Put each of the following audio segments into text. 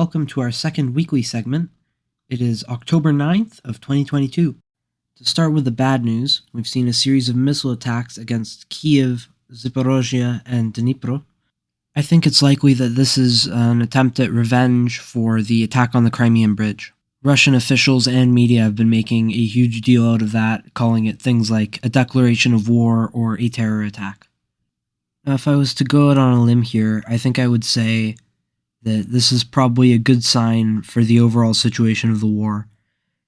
welcome to our second weekly segment. It is October 9th of 2022. To start with the bad news, we've seen a series of missile attacks against Kiev, Zaporozhye, and Dnipro. I think it's likely that this is an attempt at revenge for the attack on the Crimean bridge. Russian officials and media have been making a huge deal out of that, calling it things like a declaration of war or a terror attack. Now, if I was to go out on a limb here, I think I would say that this is probably a good sign for the overall situation of the war,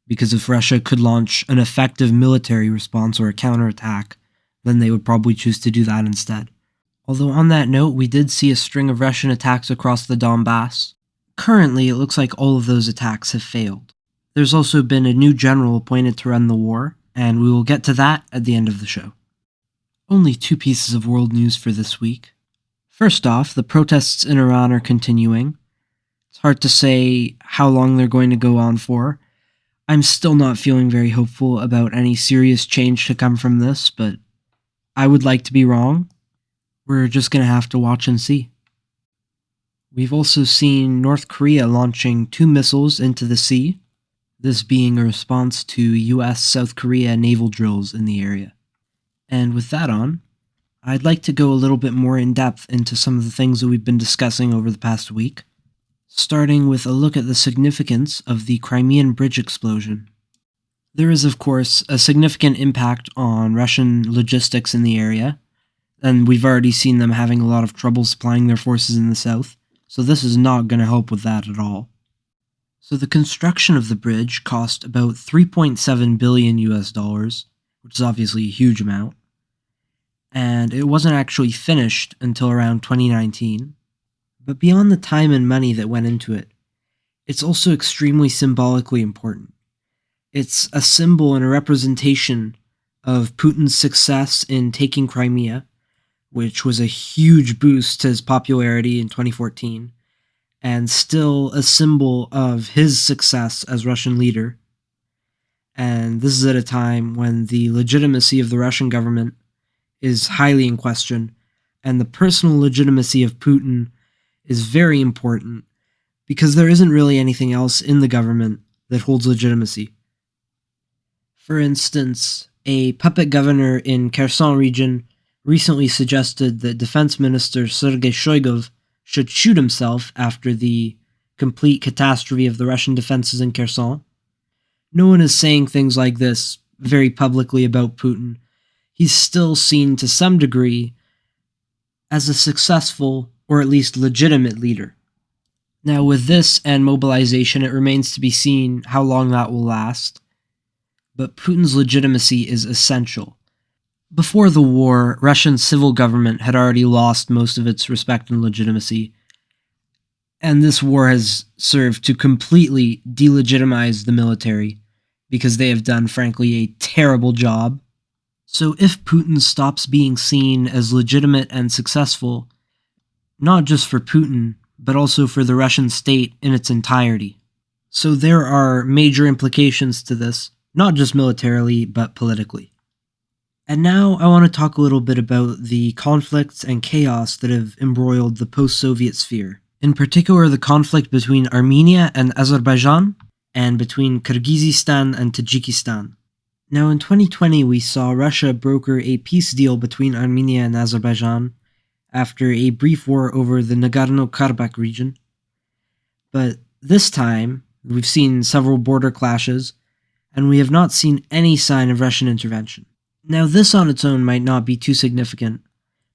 because if Russia could launch an effective military response or a counterattack, then they would probably choose to do that instead. Although on that note, we did see a string of Russian attacks across the Donbass. Currently, it looks like all of those attacks have failed. There's also been a new general appointed to run the war, and we will get to that at the end of the show. Only two pieces of world news for this week. First off, the protests in Iran are continuing. It's hard to say how long they're going to go on for. I'm still not feeling very hopeful about any serious change to come from this, but I would like to be wrong. We're just going to have to watch and see. We've also seen North Korea launching 2 missiles into the sea, this being a response to US-South Korea naval drills in the area. And with that on, I'd like to go a little bit more in depth into some of the things that we've been discussing over the past week, starting with a look at the significance of the Crimean bridge explosion. There is, of course, a significant impact on Russian logistics in the area, and we've already seen them having a lot of trouble supplying their forces in the south, so this is not going to help with that at all. So the construction of the bridge cost about $3.7 billion US, which is obviously a huge amount, and it wasn't actually finished until around 2019. But beyond the time and money that went into it, it's also extremely symbolically important. It's a symbol and a representation of Putin's success in taking Crimea, which was a huge boost to his popularity in 2014, and still a symbol of his success as Russian leader. And this is at a time when the legitimacy of the Russian government is highly in question, and the personal legitimacy of Putin is very important, because there isn't really anything else in the government that holds legitimacy. For instance, a puppet governor in Kherson region recently suggested that Defense Minister Sergei Shoigu should shoot himself after the complete catastrophe of the Russian defenses in Kherson. No one is saying things like this very publicly about Putin. He's still seen to some degree as a successful, or at least legitimate leader. Now with this and mobilization, it remains to be seen how long that will last, but Putin's legitimacy is essential. Before the war, Russian civil government had already lost most of its respect and legitimacy, and this war has served to completely delegitimize the military, because they have done, frankly, a terrible job. So if Putin stops being seen as legitimate and successful, not just for Putin, but also for the Russian state in its entirety. So there are major implications to this, not just militarily, but politically. And now I want to talk a little bit about the conflicts and chaos that have embroiled the post-Soviet sphere. In particular, the conflict between Armenia and Azerbaijan, and between Kyrgyzstan and Tajikistan. Now in 2020, we saw Russia broker a peace deal between Armenia and Azerbaijan after a brief war over the Nagorno-Karabakh region. But this time, we've seen several border clashes, and we have not seen any sign of Russian intervention. Now this on its own might not be too significant,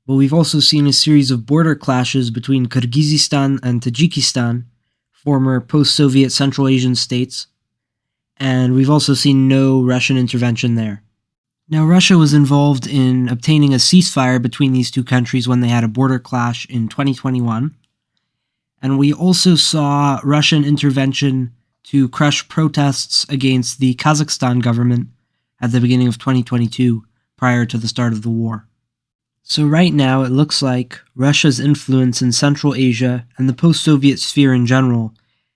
but we've also seen a series of border clashes between Kyrgyzstan and Tajikistan, former post-Soviet Central Asian states, and we've also seen no Russian intervention there. Now, Russia was involved in obtaining a ceasefire between these two countries when they had a border clash in 2021, and we also saw Russian intervention to crush protests against the Kazakhstan government at the beginning of 2022, prior to the start of the war. So right now, it looks like Russia's influence in Central Asia and the post-Soviet sphere in general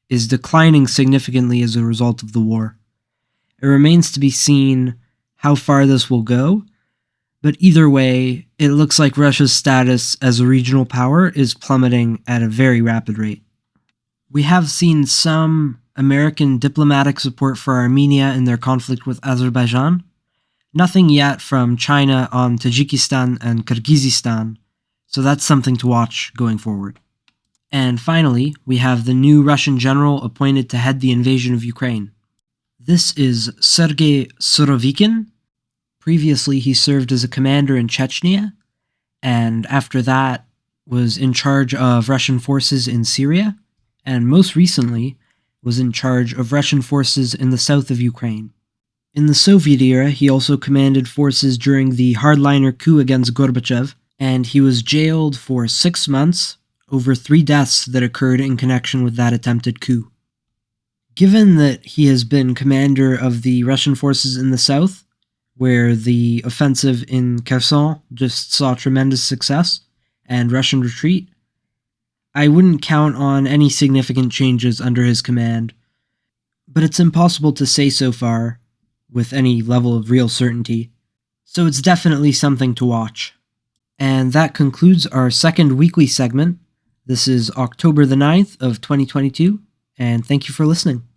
is declining significantly as a result of the war. It remains to be seen how far this will go, but either way, it looks like Russia's status as a regional power is plummeting at a very rapid rate. We have seen some American diplomatic support for Armenia in their conflict with Azerbaijan. Nothing yet from China on Tajikistan and Kyrgyzstan, so that's something to watch going forward. And finally, we have the new Russian general appointed to head the invasion of Ukraine. This is Sergei Surovikin. Previously, he served as a commander in Chechnya, and after that was in charge of Russian forces in Syria, and most recently was in charge of Russian forces in the south of Ukraine. In the Soviet era, he also commanded forces during the hardliner coup against Gorbachev, and he was jailed for 6 months over 3 deaths that occurred in connection with that attempted coup. Given that he has been commander of the Russian forces in the south, where the offensive in Kherson just saw tremendous success and Russian retreat, I wouldn't count on any significant changes under his command, but it's impossible to say so far with any level of real certainty, so it's definitely something to watch. And that concludes our second weekly segment. This is October the 9th of 2022, and thank you for listening.